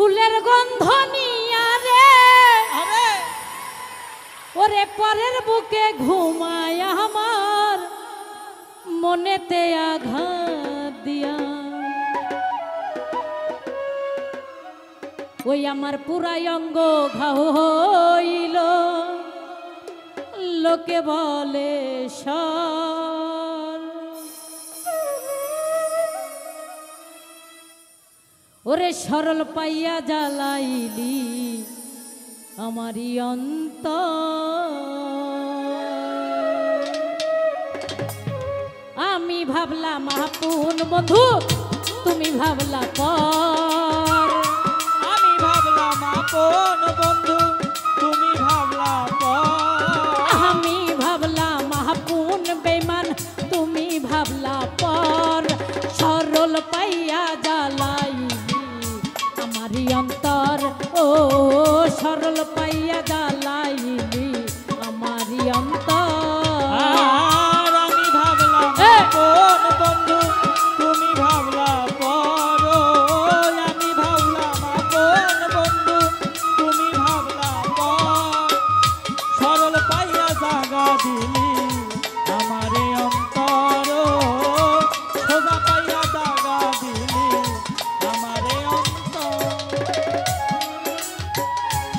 ফুলের গন্ধ নিয়া রে ওরে পরের বুকে ঘুমায় আমার মনেতে আঘাত দিয়া ওই আমার পুরাই অঙ্গ ঘাও হইল লোকে বলে সর ওরে সরল পাইয়া জ্বালাইলি আমারি অন্তর আমি ভাবলাম আপন বন্ধু তুমি ভাবলা পর আমি ভাবলাম আপন বন্ধু তুমি ভাবলা পর আমি ভাবলাম আপন বেমান তুমি ভাবলা পর সরল পাইয়া জ্বালাইলি আমারি অন্তর ও সরল পাইয়া জ্বালাইলি আমারি অন্তর আর আমি ভাবলাম আপন বন্ধু তুমি ভাবলা পর আমি ভাবলাম আপন বন্ধু তুমি ভাবলা পর সরল পাইয়া জাগা দিলি আমারে অন্তর সোজা পাইয়া জাগা দিলি আমারে অন্তর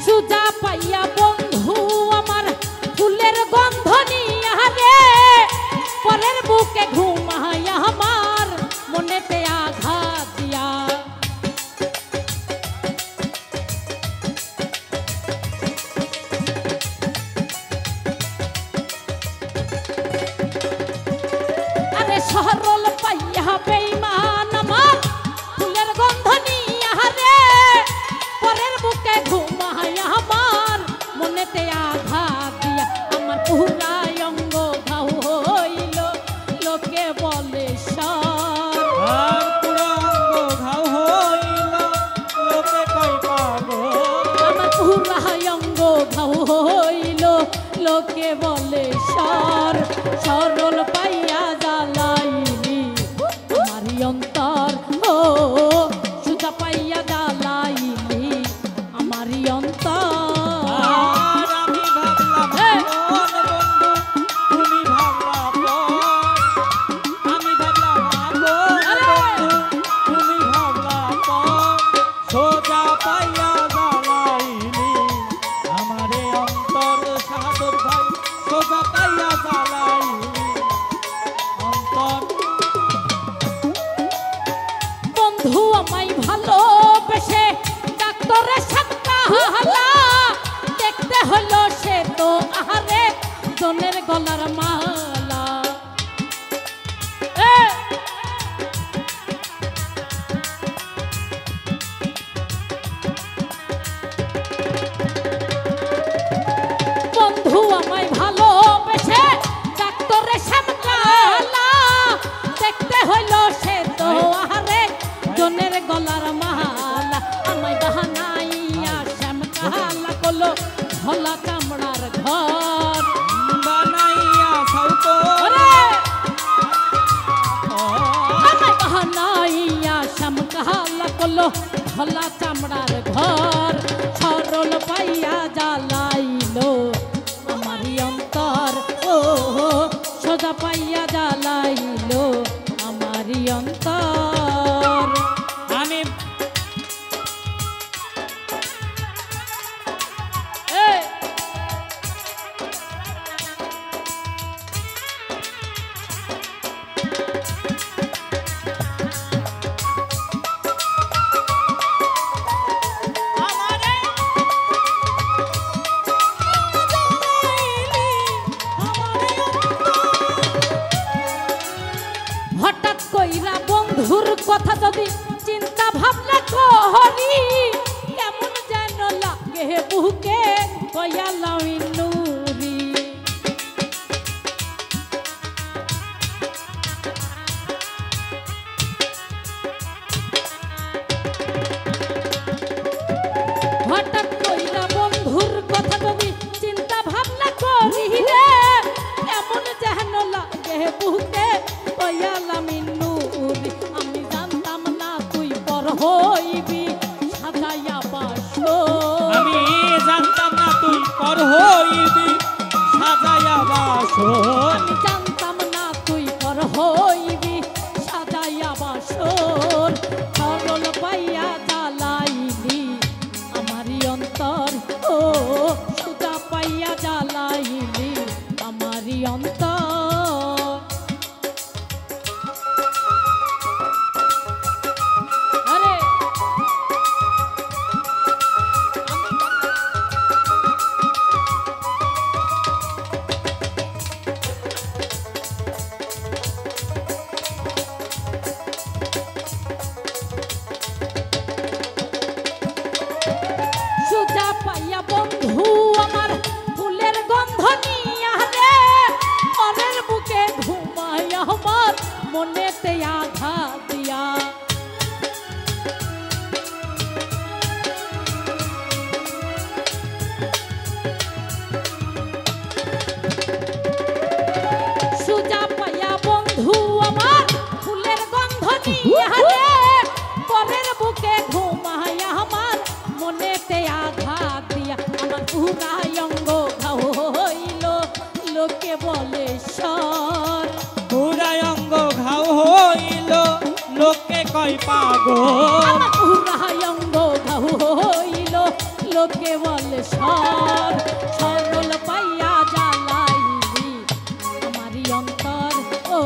সুজা পাইয়া বন্ধু আমার ফুলের গন্ধ নিয়া রে পরের বুকে ঘুমায়া আমার মনেতে আঘাত দিয়া আরে সরল পাইয়া বেঈমান আমার ফুলের গন্ধ নিয়া রে পরের বুকে ঘুমায়া আমার মনেতে আঘাত দিয়া আমার পুরাই অঙ্গ ঘাও হইল লোকে বলে সর আর পুরা অঙ্গ ঘাও হইল লোকে কই পাগল আমার পুরাই অঙ্গ ঘাও হইল লোকে বলে সর সরল পাইয়া জ্বালাইলি আমারি অন্তর ও সুজা পাইয়া জ্বালাইলি আমারি অন্তর আর আমি ভাবলাম আপন বন্ধু তুমি ভাবলা পর আমি ভাবলাম আপন বন্ধু তুমি ভাবলা পর সোজা পাইয়া জ্বালাইলি আমারে অন্তর সাহাদর ভাই সোজা পাইয়া জ্বালাইলি অন্তর বন্ধু আমায় ভালোবেসে ডাক্তারের সাতকালা দেখতে হলো সে তো আহারে জনের গলার মালা এ! বন্ধু আমায় ভালোবেসে ডাক্তারের সাতকালা দেখতে হলো সে তো আহারে জনের গলার মালা আমায় বাহানাইয়া শ্যামকালা করলো ভোলা চামড়ার ঘর বানাইয়া সাউকো ওরে! আমায় বাহানাইয়া শ্যামকালা করলো ভোলা চামড়ার ঘর সরল পাইয়া জ্বালাইলো আমারি অন্তর ও সোজা পাইয়া জ্বালাইলো আমারি অন্তর আমি এই! আমারে হঠাৎ কইরা বন্ধুর কথা যদি চিন্তা ভাবনা করি কেমন যেন লাগে বুকে কয়া লাউই নুরি হঠাৎ কইরা বন্ধুর কথা যদি চিন্তা ভাবনা করি রে কেমন যেন লাগে বুকে কয়া লাউই নুরি আমি জানতাম না তুই বড় হইবি সাজাইয়া বাসন আমি জানতাম না তুই পর হইবি সাজাইয়া বাসন সরল পাইয়া জ্বালাইলি আমারই অন্তর ও সুজা পাইয়া জ্বালাইলি আমারই অন্তর আরে সুজা পাইয়া বন্ধু আমার ফুলের গন্ধ নিয়া রে পরের বুকে ঘুমাইয়া আমার মনেতে আঘাত দিয়া সুজা পাইয়া বন্ধু আমার ফুলের গন্ধ নিয়া রে পরের বুকে ঘুমাইয়া আমার মনেতে আঘাত দিয়া আমার পুরাই অঙ্গ ঘাও হইল লোকে বলে সর পুরাই অঙ্গ ঘাও হইল লোকে কয় পাগল আমার পুরাই অঙ্গ ঘাও হইল লোকে বলে সর সরল পাইয়া জ্বালাইলি আমারই অন্তর ও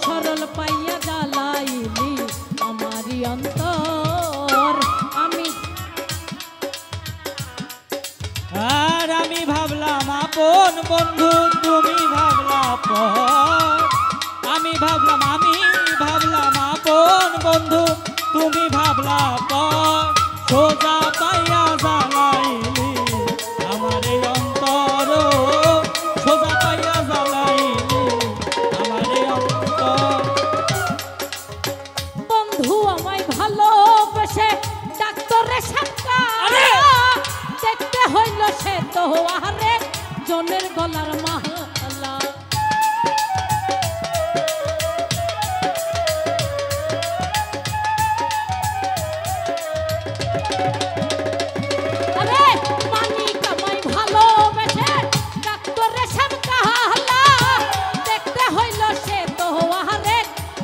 সরল পাইয়া জ্বালাইলি আমারই অন্তর আমি আর আমি ভাবলাম আপন বন্ধু তুমি ভাবলা পর আমি ভাবলাম আপন বন্ধু তুমি ভাবলা পর সোজা পাইয়া জ্বালাইলি আমার এই অন্তর সোজা পাইয়া জ্বালাইলি আমার এই অন্তর বন্ধু আমায় ভালোবেসে ডাক্তারের সাথে দেখতে হইল সে তো আরে জনের গলার মালা আরে মানিক আমায় ভালোবেসে ডাক্তারের সাথে দেখতে হইল সে তো আরে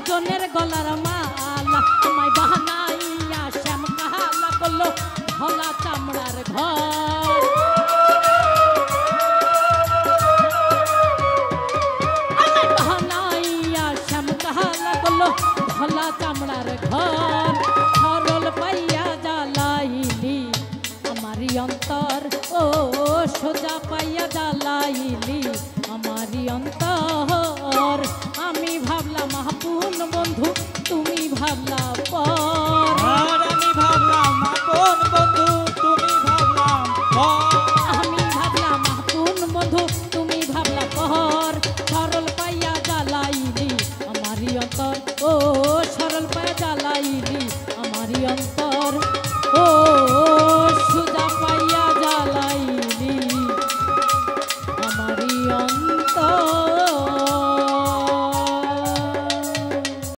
জনের গলার মালা আমায় বাহানাইয়া শ্যাম কাহালা করলো ভোলা চামড়ার ঘর আমায় বাহানাইয়া শ্যাম কাহালা করলো ভোলা চামড়ার ঘর সরল পাইয়া জ্বালাইলি আমারই অন্তর ও সোজা পাইয়া জ্বালাইলি